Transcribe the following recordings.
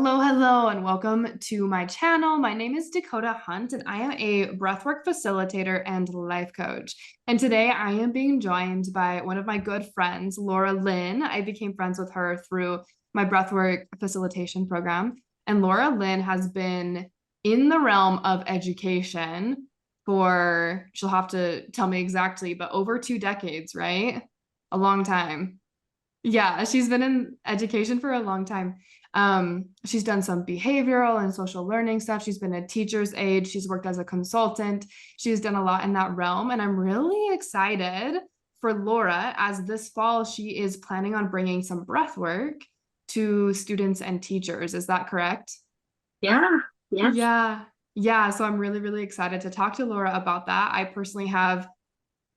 Hello, and welcome to my channel. My name is Dakota Hunt, and I am a breathwork facilitator and life coach. And today I am being joined by one of my good friends, Laura Lynn. I became friends with her through my breathwork facilitation program. And Laura Lynn has been in the realm of education for, she'll have to tell me exactly, but over 2 decades, right? A long time. Yeah, she's been in education for a long time. She's done some behavioral and social learning stuff. She's been a teacher's aide. She's worked as a consultant. She's done a lot in that realm. And I'm really excited for Laura as this fall she is planning on bringing some breath work to students and teachers. Is that correct? Yeah, yes. Yeah. Yeah. So I'm really excited to talk to Laura about that. I personally have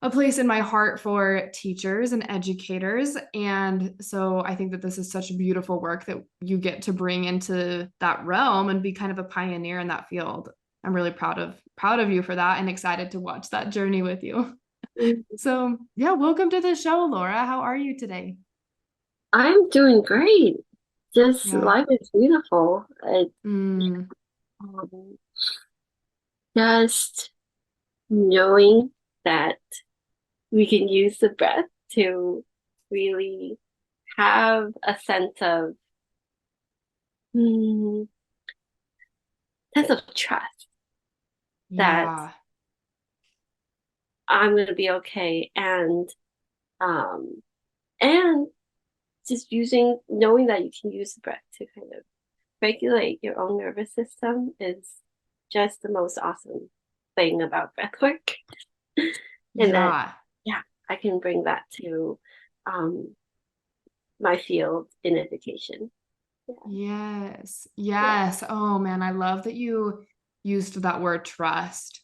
a place in my heart for teachers and educators. And so I think that this is such beautiful work that you get to bring into that realm and be kind of a pioneer in that field. I'm really proud of you for that and excited to watch that journey with you. Mm, So, yeah, welcome to the show, Laura. How are you today? I'm doing great. Just Yeah. life is beautiful. Mm, Um, just knowing that we can use the breath to really have a mm, sense of trust that yeah. I'm going to be okay, um, and just knowing that you can use the breath to kind of regulate your own nervous system is just the most awesome thing about breath work. And that, Yeah. yeah, I can bring that to um, my field in education. Yeah, Yes. yeah. Yes. Oh man, I love that you used that word trust.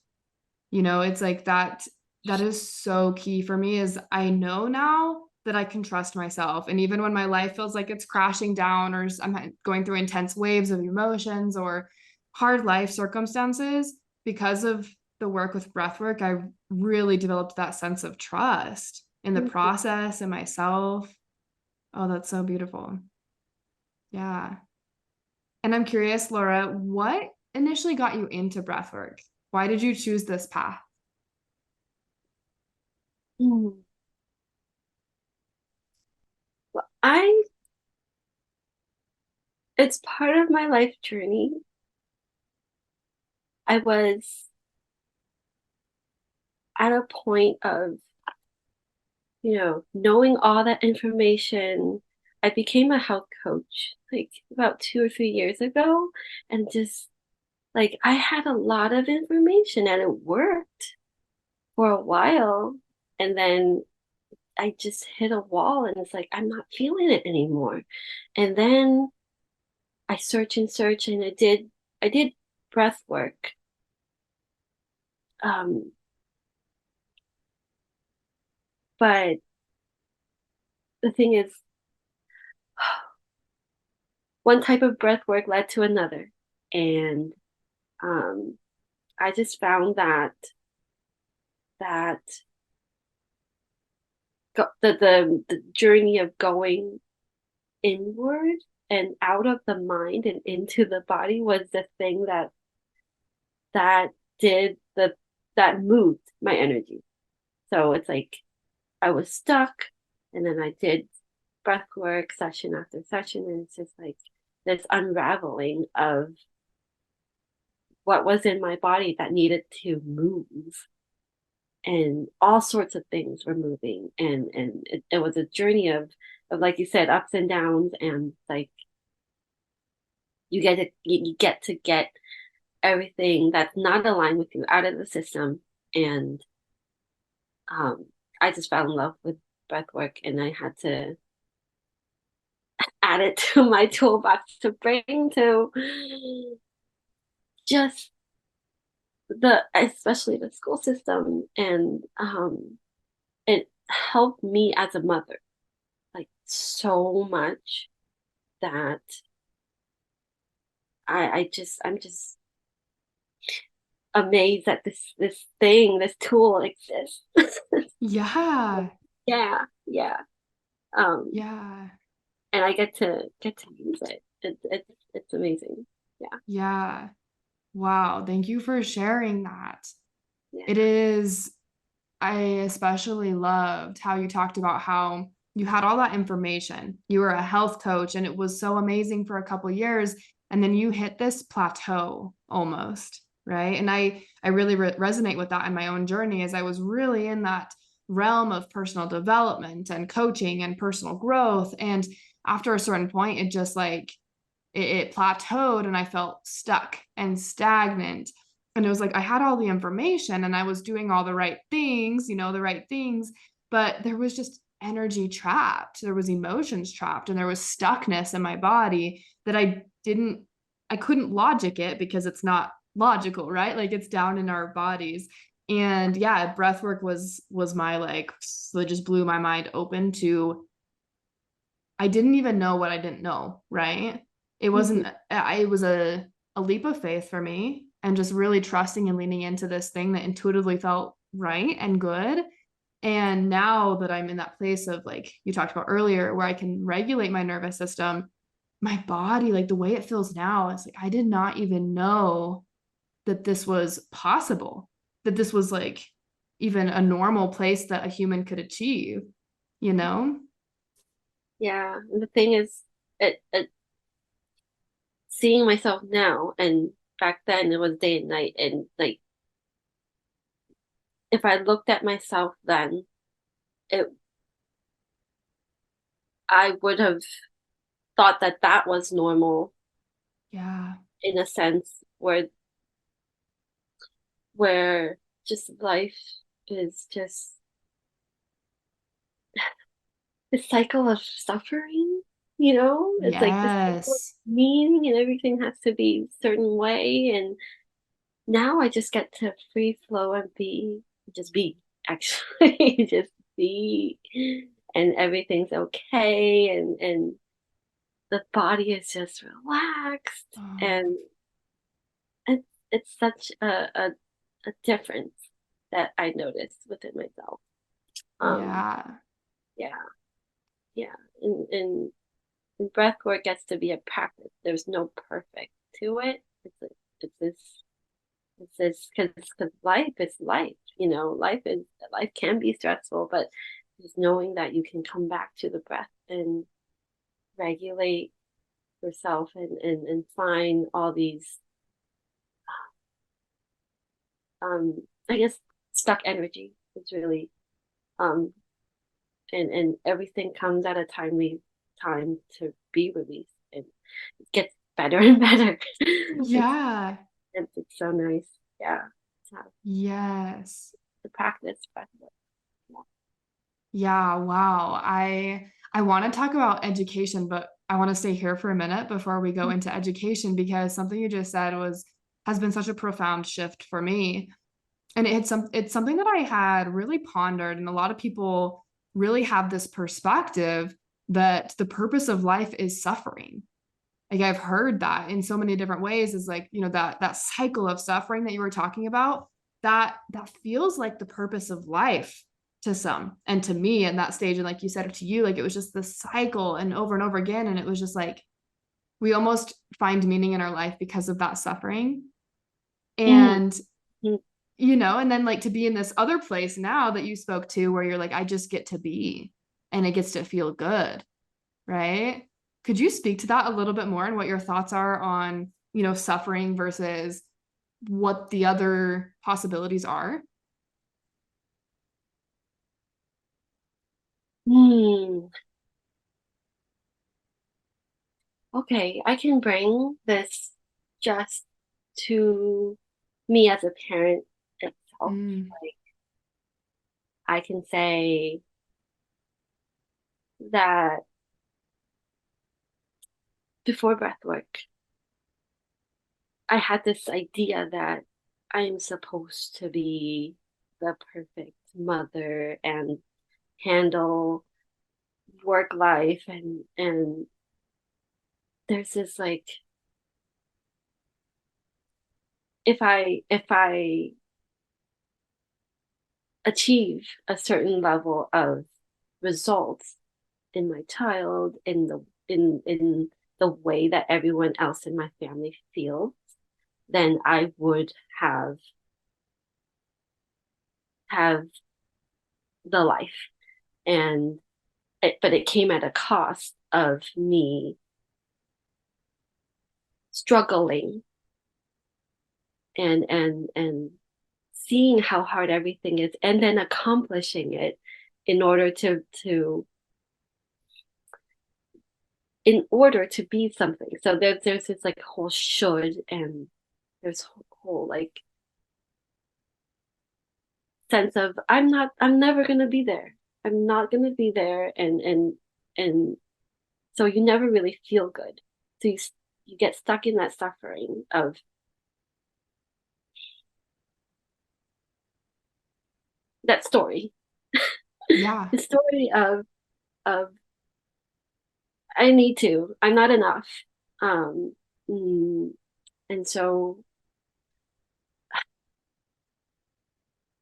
It's like that is so key for me is I know now that I can trust myself. And even when my life feels like it's crashing down or I'm going through intense waves of emotions or hard life circumstances, because of the work with breathwork, I really developed that sense of trust in the Mhm. process and myself. Oh, that's so beautiful. Yeah. And I'm curious, Laura, what initially got you into breathwork? Why did you choose this path? Mm. Well, it's part of my life journey. I was at a point of, knowing all that information. I became a health coach like about 2 or 3 years ago, and just like I had a lot of information and it worked for a while. And then I just hit a wall and it's like, I'm not feeling it anymore. And then I search and I did breath work. Um, but the thing is, one type of breath work led to another. And um, I just found that the journey of going inward and out of the mind and into the body was the thing that did the that moved my energy. So it's like I was stuck, and then I did breath work session after session, and it's just like this unraveling of what was in my body that needed to move, and all sorts of things were moving, and it was a journey of like you said, ups and downs, and like you get to get everything that's not aligned with you out of the system. And um, I just fell in love with breath work, and I had to add it to my toolbox to bring to just especially the school system. And it helped me as a mother like so much that I'm just amazed that this tool exists. Yeah. Yeah, yeah. Um, Yeah. and I get to use it. it's amazing. Yeah. Yeah. Wow. Thank you for sharing that. Yeah. It is, I especially loved how you talked about how you had all that information. You were a health coach and it was so amazing for a couple years. And then you hit this plateau almost, right? And I really resonate with that in my own journey as I was really in that realm of personal development and coaching and personal growth. And after a certain point, it just like it plateaued and I felt stuck and stagnant. And it was like I had all the information and I was doing all the right things, the right things, but there was just energy trapped. There was emotions trapped and there was stuckness in my body that I couldn't logic it because it's not logical, right? Like it's down in our bodies. And yeah, breath work was my like, so it just blew my mind open to I didn't even know what I didn't know, right? It Mhm. wasn't, it was a leap of faith for me and just really trusting and leaning into this thing that intuitively felt right and good. And now that I'm in that place of like you talked about earlier, where I can regulate my nervous system, my body, like the way it feels now, it's like I did not even know that this was possible, that this was like even a normal place that a human could achieve, you know? Yeah. And the thing is, seeing myself now, and back then it was day and night, and like if I looked at myself then, it I would have thought that that was normal Yeah. in a sense where just life is just the cycle of suffering, it's like the cycle of Yes. meaning, and everything has to be a certain way. And now I just get to free flow and just be, actually, just be, and everything's okay, and the body is just relaxed, Oh, and it's such a difference that I noticed within myself. Um, yeah. yeah, yeah, and breath work gets to be a practice. There's no perfect to it. It's this it's this because life is life. Life can be stressful, but just knowing that you can come back to the breath and regulate yourself, and find all these I guess stuck energy is really um and everything comes at a timely time to be released, and it gets better and better. Yeah. It's so nice. Yeah. So Yes. the practice, but Yeah, wow. I want to talk about education, but I want to stay here for a minute before we go into education because something you just said was has been such a profound shift for me. And it's something that I had really pondered and a lot of people really have this perspective that the purpose of life is suffering. Like I've heard that in so many different ways is like, that cycle of suffering that you were talking about, that feels like the purpose of life to some and to me in that stage. And like you said to you, like it was just this cycle and over again. And it was just like we almost find meaning in our life because of that suffering. mm, And mm, and then like to be in this other place now that you spoke to where you're like, I just get to be and it gets to feel good, right? Could you speak to that a little bit more and what your thoughts are on, suffering versus what the other possibilities are? mm. Okay, I can bring this just to me as a parent itself. Mm, Like I can say that before breathwork, I had this idea that I'm supposed to be the perfect mother and handle work life, and there's this like if I achieve a certain level of results in my child, in the way that everyone else in my family feels, then I would have the life. And but it came at a cost of me struggling and seeing how hard everything is, and then accomplishing it in order to be something. So there's this like whole should, and there's whole like sense of I'm never gonna be there. I'm not gonna be there, and so you never really feel good. So you get stuck in that suffering of that story. Yeah. The story of I need to. I'm not enough. Um, mm, and so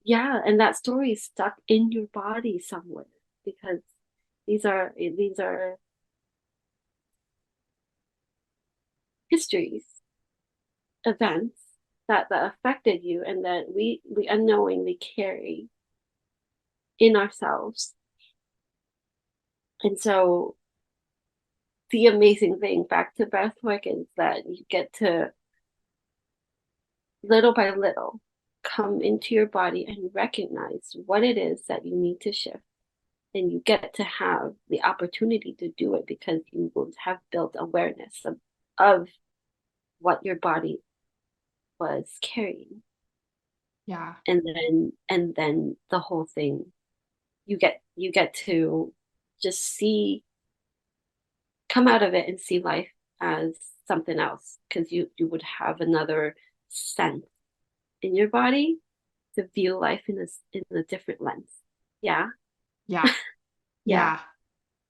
yeah, and that story is stuck in your body somewhere because these are histories, events that affected you and that we unknowingly carry in ourselves. And so the amazing thing back to breathwork is that you get to little by little come into your body and recognize what it is that you need to shift. And you get to have the opportunity to do it because you will have built awareness of what your body was carrying. Yeah. And then the whole thing, you get to just see, come out of it and see life as something else, because you would have another sense in your body to view life in a different lens. Yeah. Yeah. Yeah. Yeah.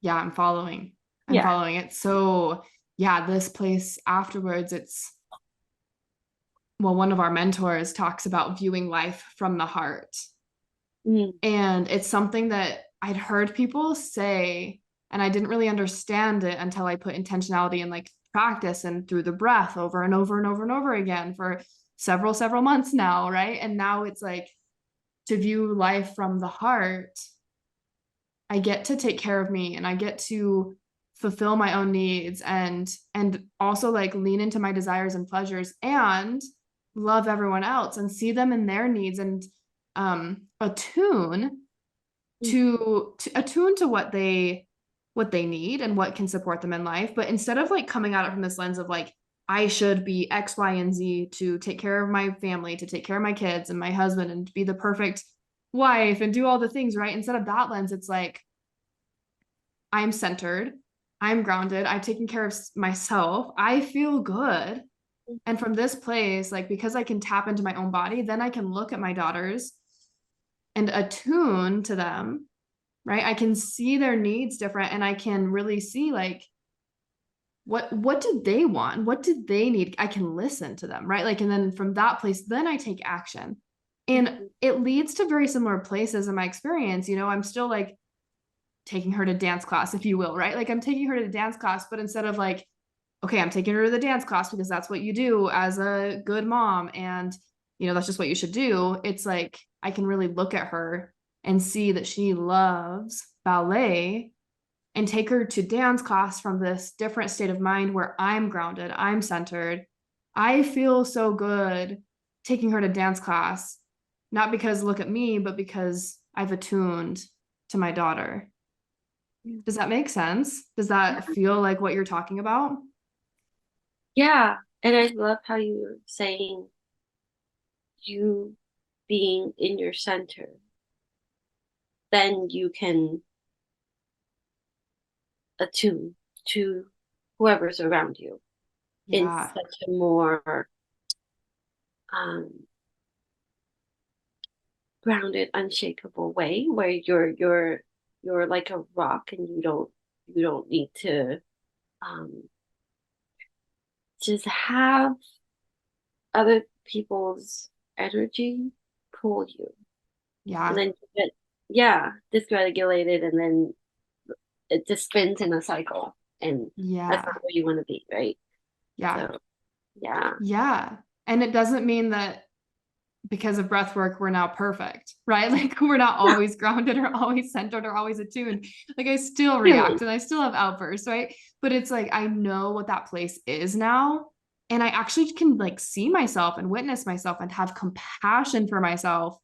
Yeah. I'm following. I'm Yeah. following it. So, yeah, this place afterwards, it's, well, one of our mentors talks about viewing life from the heart. Mm. And it's something that I'd heard people say, and I didn't really understand it until I put intentionality in like practice and through the breath over and over and over and over again for several months now. Right. And now it's like to view life from the heart, I get to take care of me and I get to fulfill my own needs and also like lean into my desires and pleasures and love everyone else and see them in their needs and attune Mm-hmm. to attune to what they need and what can support them in life. But instead of like coming at it from this lens of like I should be X, Y, and Z to take care of my family, to take care of my kids and my husband and be the perfect wife and do all the things, right? Instead of that lens, it's like I'm centered, I'm grounded, I've taken care of myself, I feel good. And from this place, like because I can tap into my own body, then I can look at my daughters and attune to them, right? I can see their needs different and I can really see like what did they want? What did they need? I can listen to them, right? Like, and then from that place, then I take action. And Mm-hmm. it leads to very similar places in my experience. I'm still like taking her to dance class, if you will, right? Like I'm taking her to dance class, but instead of like, okay, I'm taking her to the dance class because that's what you do as a good mom. And, that's just what you should do. It's like, I can really look at her and see that she loves ballet and take her to dance class from this different state of mind where I'm grounded, I'm centered. I feel so good taking her to dance class, not because look at me, but because I've attuned to my daughter. Does that make sense? Does that feel like what you're talking about? Yeah. And I love how you were saying you being in your center, then you can attune to whoever's around you in Yeah. such a more um, grounded, unshakable way, where you're like a rock, and you don't need to um, just have other people's energy pull you, and Yeah. then you get, yeah, dysregulated, and then it just spins in a cycle. and that's not Yeah. where you want to be, right? Yeah. So yeah. Yeah. And it doesn't mean that because of breath work, we're now perfect, right? Like we're not No, always grounded or always centered or always attuned. Like I still human. react and I still have outbursts, right? But it's like I know what that place is now. And I actually can like see myself and witness myself and have compassion for myself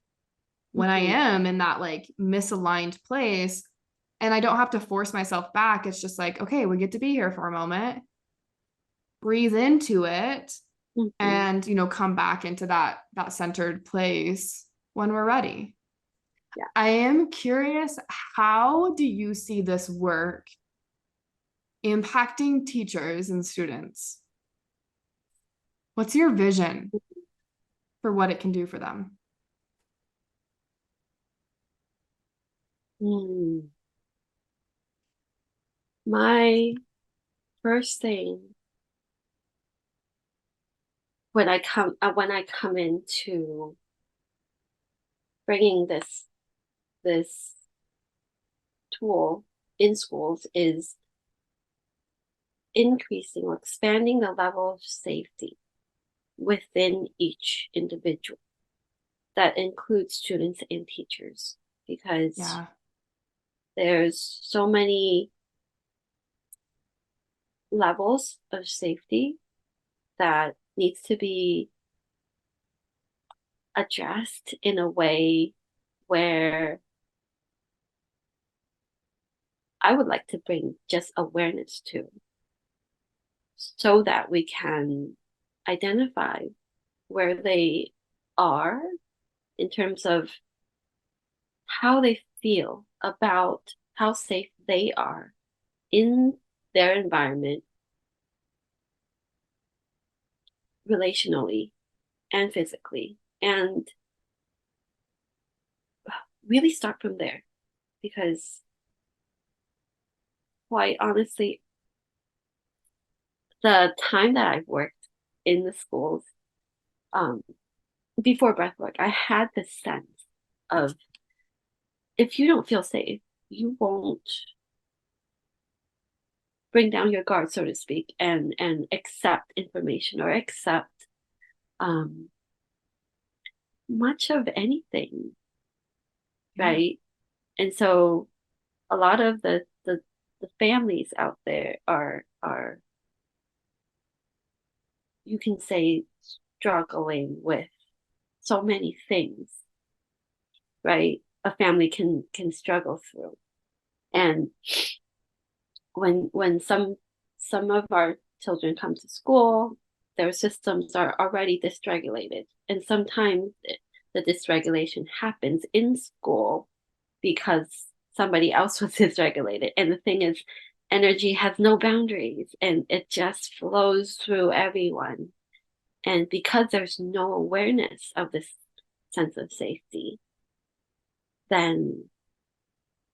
when I Hmm. am in that like misaligned place. And I don't have to force myself back. It's just like, okay, we get to be here for a moment, breathe into it, Hmm. and come back into that centered place when we're ready. Yeah. I am curious, how do you see this work impacting teachers and students? What's your vision for what it can do for them? Mm. My first thing when I come into bringing this tool in schools is increasing or expanding the level of safety within each individual. That includes students and teachers because Yeah. there's so many levels of safety that needs to be addressed in a way where I would like to bring just awareness to so that we can identify where they are in terms of how they feel about how safe they are in their environment, relationally and physically, and really start from there. Because, quite honestly, the time that I've worked in the schools, um, before breathwork, I had this sense of if you don't feel safe, you won't bring down your guard, so to speak, and accept information or accept um, much of anything, Yeah. right? And so a lot of the families out there are you can say struggling with so many things, right? A family can struggle through. And when some of our children come to school, their systems are already dysregulated. And sometimes the dysregulation happens in school because somebody else was dysregulated. And the thing is, energy has no boundaries and it just flows through everyone. And because there's no awareness of this sense of safety, then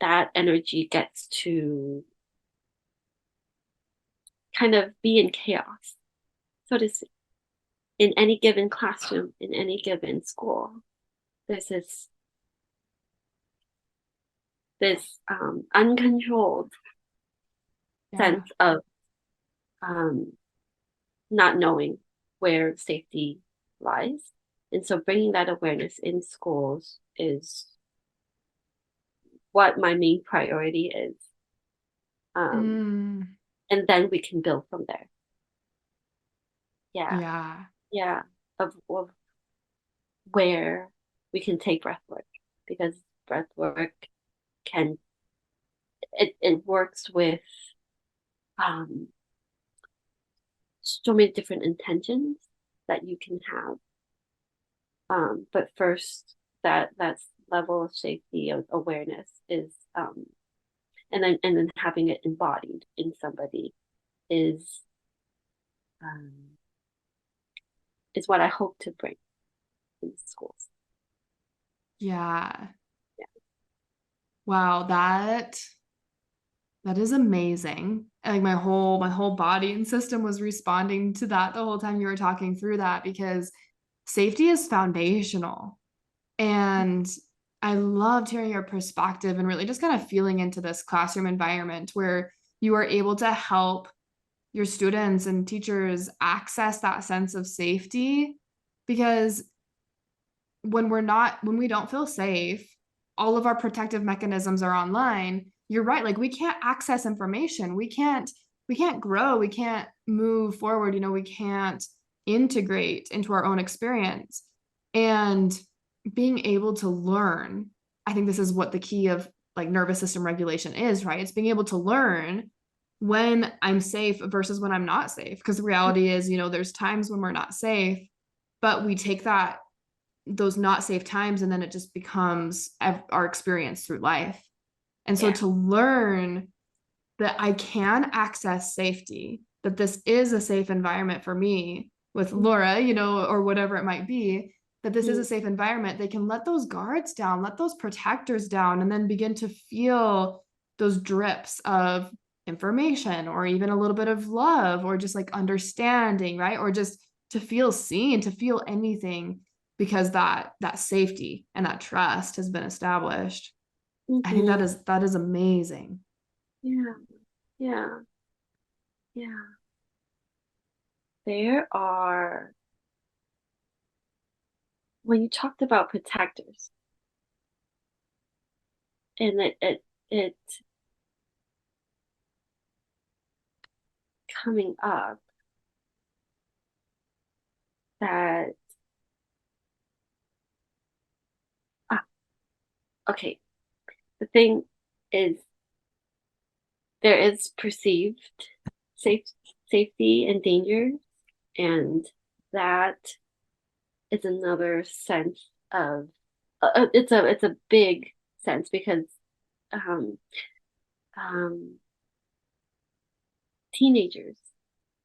that energy gets to kind of be in chaos, so to speak. In any given classroom, in any given school, there's this uncontrolled Yeah. sense of um, not knowing where safety lies. And so bringing that awareness in schools is what my main priority is. Um, Mm, and then we can build from there. Yeah, yeah. yeah, of where we can take breath work because breath work can it works with um, so many different intentions that you can have. But first, that level of safety of awareness is, and then having it embodied in somebody is um, is what I hope to bring in schools. Yeah. Yeah. Wow, that is amazing. Like my whole body and system was responding to that the whole time you were talking through that because safety is foundational. And I loved hearing your perspective and really just kind of feeling into this classroom environment where you are able to help your students and teachers access that sense of safety, because when we don't feel safe, all of our protective mechanisms are online. You're right, like we can't access information, we can't grow, we can't move forward, we can't integrate into our own experience. And being able to learn, I think this is what the key of like nervous system regulation is, right? It's being able to learn when I'm safe versus when I'm not safe. Because the reality is, there's times when we're not safe, but we take those not safe times and then it just becomes our experience through life. And so Yeah. to learn that I can access safety, that this is a safe environment for me with Laura, or whatever it might be, that this is a Mm-hmm. safe environment, they can let those guards down, let those protectors down, and then begin to feel those drips of information or even a little bit of love or just like understanding, right? Or just to feel seen, to feel anything, because that safety and that trust has been established. I think that Mm-hmm. is amazing. Yeah. Yeah. Yeah. There are, when you talked about protectors, and it coming up that, ah, okay, the thing is, there is perceived safe, safety and danger, and that is another sense of, it's a big sense because um, um, teenagers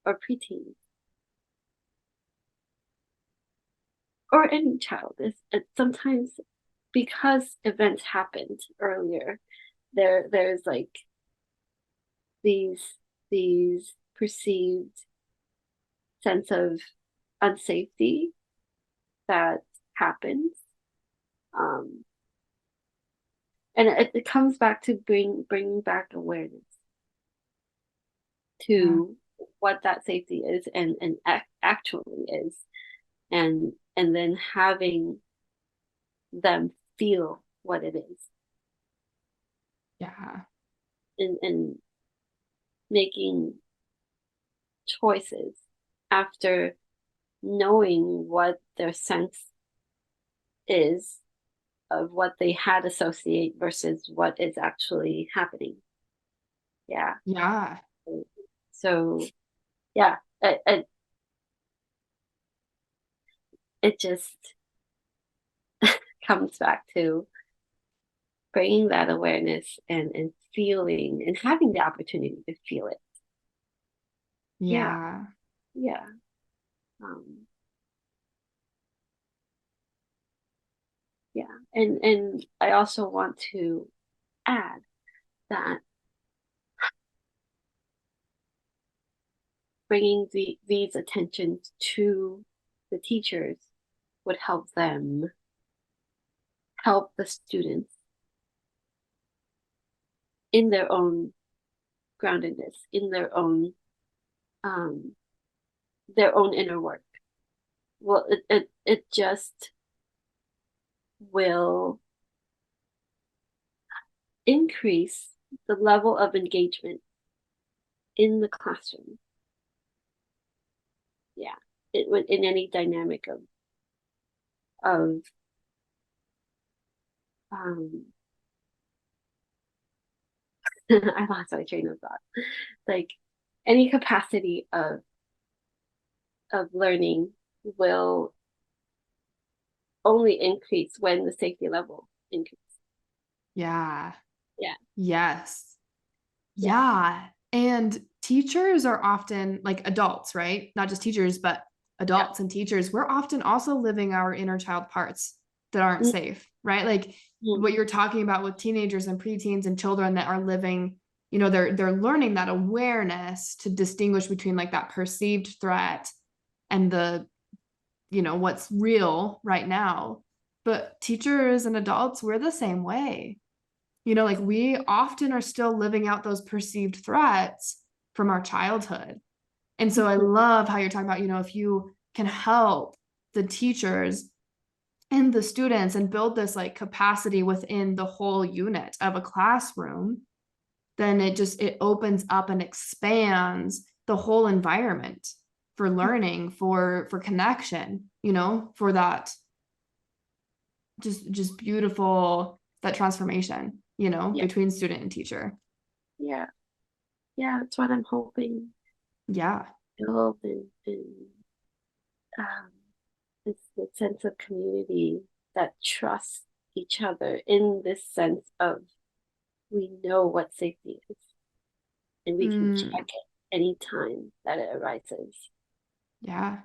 or preteens or any child is sometimes, because events happened earlier, there's like these these perceived sense of unsafety that happens, um, and it comes back to bringing back awareness Yeah. to what that safety is and actually is, and then having them feel what it is, Yeah. and making choices after knowing what their sense is of what they had associate versus what is actually happening. Yeah. Yeah. So yeah, it just comes back to bringing that awareness and feeling and having the opportunity to feel it. Yeah, Yeah. yeah. Um, yeah. And I also want to add that bringing these attentions to the teachers would help them help the students in their own groundedness, in um, their own inner work. Well, it just will increase the level of engagement in the classroom. Yeah, it would, in any dynamic of um, I lost my train of thought. Like any capacity of learning will only increase when the safety level increases. Yeah. Yeah, Yes. yeah, Yeah. And teachers are often like adults, right? Not just teachers, but yeah. adults and teachers. We're often also living our inner child parts that aren't safe, right? Like Mm-hmm. what you're talking about with teenagers and preteens and children that are living, they're learning that awareness to distinguish between like that perceived threat and what's real right now. But teachers and adults, we're the same way. Like we often are still living out those perceived threats from our childhood. And so I Mhm. love how you're talking about, if you can help the teachers and the students and build this like capacity within the whole unit of a classroom, then it opens up and expands the whole environment for learning, for connection, for that just beautiful, that transformation, Yeah, between student and teacher. yeah, yeah. That's what I'm hoping Yeah. to build and um, this sense of community that trusts each other in this sense of we know what safety is and we can Mm, check it anytime that it arises. yeah.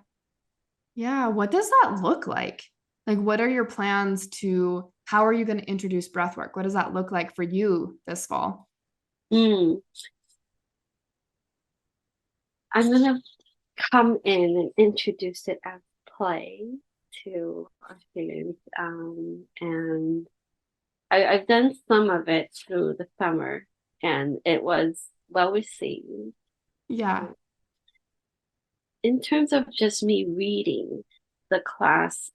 Yeah. What does that look like? Like, what are your plans how are you going to introduce breath work? What does that look like for you this fall? Mm. I'm gonna come in and introduce it as play to our students, and I've done some of it through the summer, and it was well received. Yeah. Um, in terms of just me reading the class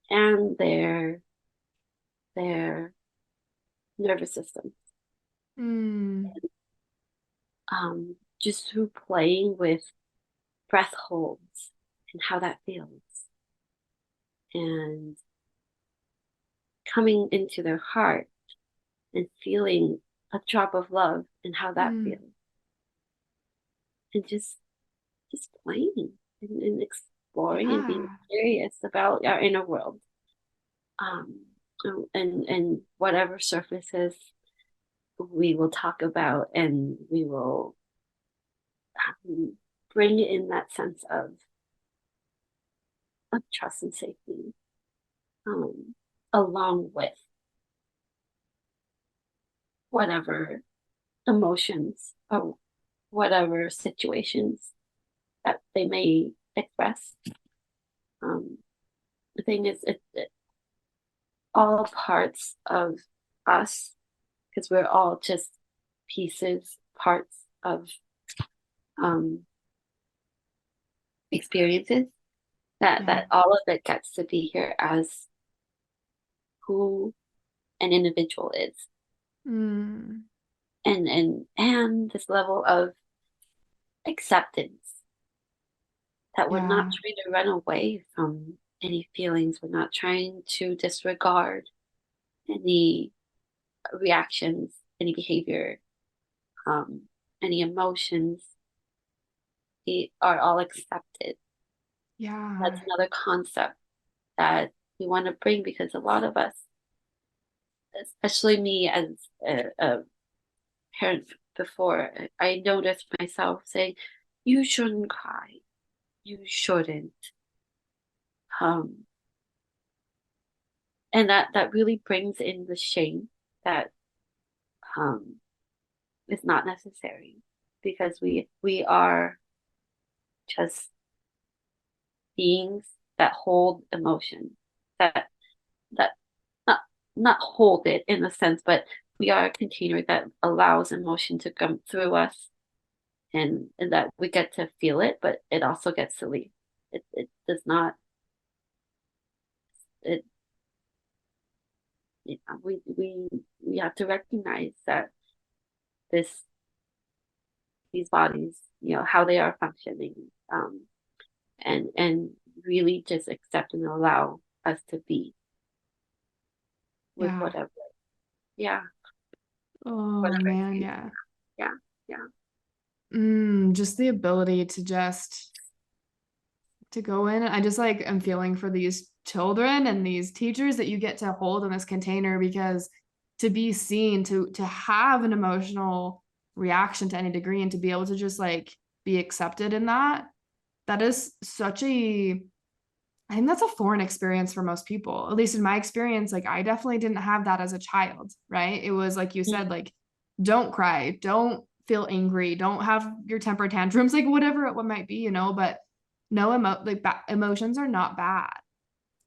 and their nervous system, Mm, just through playing with breath holds and how that feels, and coming into their heart and feeling a drop of love and how that mm, feels, and just playing and exploring and being yeah. curious about our inner world, um and whatever surfaces we will talk about, and we will bring in that sense of trust and safety, um, along with whatever emotions or whatever situations that they may express. Um, the thing is, it all parts of us, because we're all just pieces, parts of um, experiences. Yeah. That all of it gets to be here as who an individual is, Mm, and this level of acceptance that we're not yeah. trying to run away from any feelings. We're not trying to disregard any reactions, any behavior, um, any emotions. They are all accepted. That's Yeah. another concept that we want to bring, because a lot of us, especially me as a parent before, I noticed myself saying, "You shouldn't cry. You shouldn't." Um, and that really brings in the shame that um, is not necessary, because we are just beings that hold emotion, that that not not hold it in a sense, but we are a container that allows emotion to come through us, and that we get to feel it, but it also gets to leave. It does not. It, we have to recognize that this these bodies, how they are functioning, and really just accept and allow us to be with Yeah. whatever, yeah, Oh whatever man, experience. yeah. Yeah, yeah. Just the ability to go in. I just like am feeling for these children and these teachers that you get to hold in this container, because to be seen, to have an emotional reaction to any degree, and to be able to just like be accepted in that is such a, I think that's a foreign experience for most people. At least in my experience, like I definitely didn't have that as a child, right? It was like you said, Mm. like don't cry, don't feel angry, don't have your temper tantrums, like whatever it might be, but no emotions are not bad.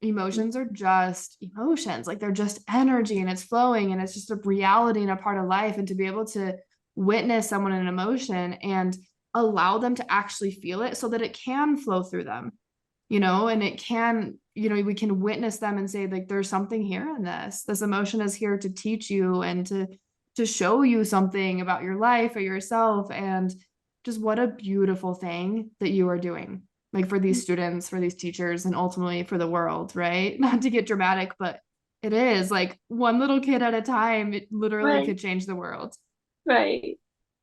emotions are just emotions. Like they're just energy and it's flowing and it's just a reality and a part of life. And to be able to witness someone in an emotion and allow them to actually feel it so that it can flow through them, and it can, we can witness them and say, like, there's something here in this emotion is here to teach you and to show you something about your life or yourself. And just what a beautiful thing that you are doing, like for these students, for these teachers, and ultimately for the world, right? Not to get dramatic, but it is like one little kid at a time. It literally Right, could change the world. right.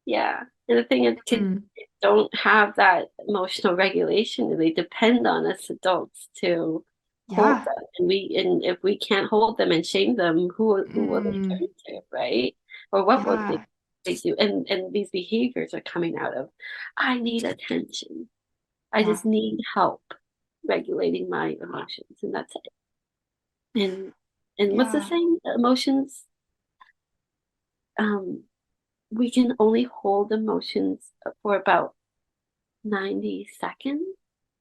Yeah. And the thing is, kids Mm, don't have that emotional regulation, and they depend on us adults to hold yeah. them. And if we can't hold them and shame them, who will they Mm, turn to, right? Or what will yeah. they do? And these behaviors are coming out of, I need attention. I Yeah. just need help regulating my emotions, and that's it. And what's the Yeah. saying? Emotions, um, we can only hold emotions for about 90 seconds.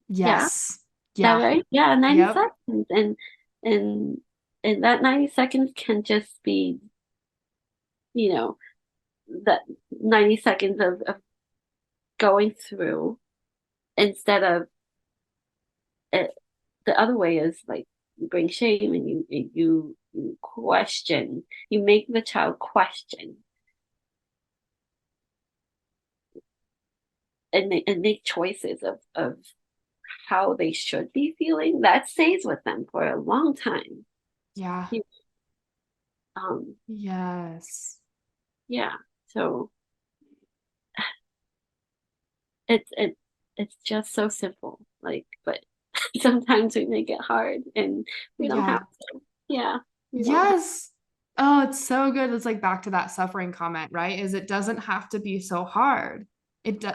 Yeah, is Yes. that Yeah. right? Yeah, 90 Yep. seconds. And and that 90 seconds can just be, you know, that 90 seconds of going through, instead of it, the other way is like you bring shame and you question, you make the child question and make choices of how they should be feeling. That stays with them for a long time. Yeah. You- Um, Yes. yeah. So it it's just so simple. Like, but sometimes we make it hard, and we don't have Yeah. to. Yeah, we don't have. Yes. Oh, it's so good. It's like back to that suffering comment, right? Is it doesn't have to be so hard.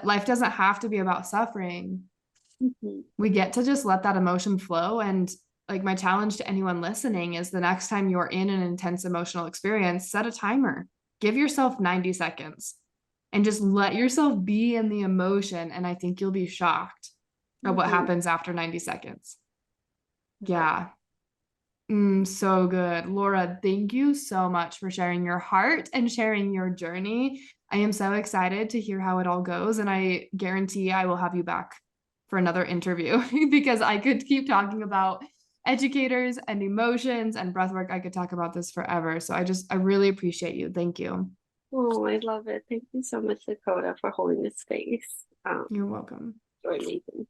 Life doesn't have to be about suffering. Mhm. We get to just let that emotion flow. And like my challenge to anyone listening is the next time you're in an intense emotional experience, set a timer. Give yourself 90 seconds and just let yourself be in the emotion. And I think you'll be shocked at what Mhm. happens after 90 seconds. Right. Yeah. So good. Laura, thank you so much for sharing your heart and sharing your journey. I am so excited to hear how it all goes, and I guarantee I will have you back for another interview because I could keep talking about educators and emotions and breathwork. I could talk about this forever. So I really appreciate you. Thank you. Oh, I love it. Thank you so much, Dakota, for holding this space. You're welcome. You're amazing.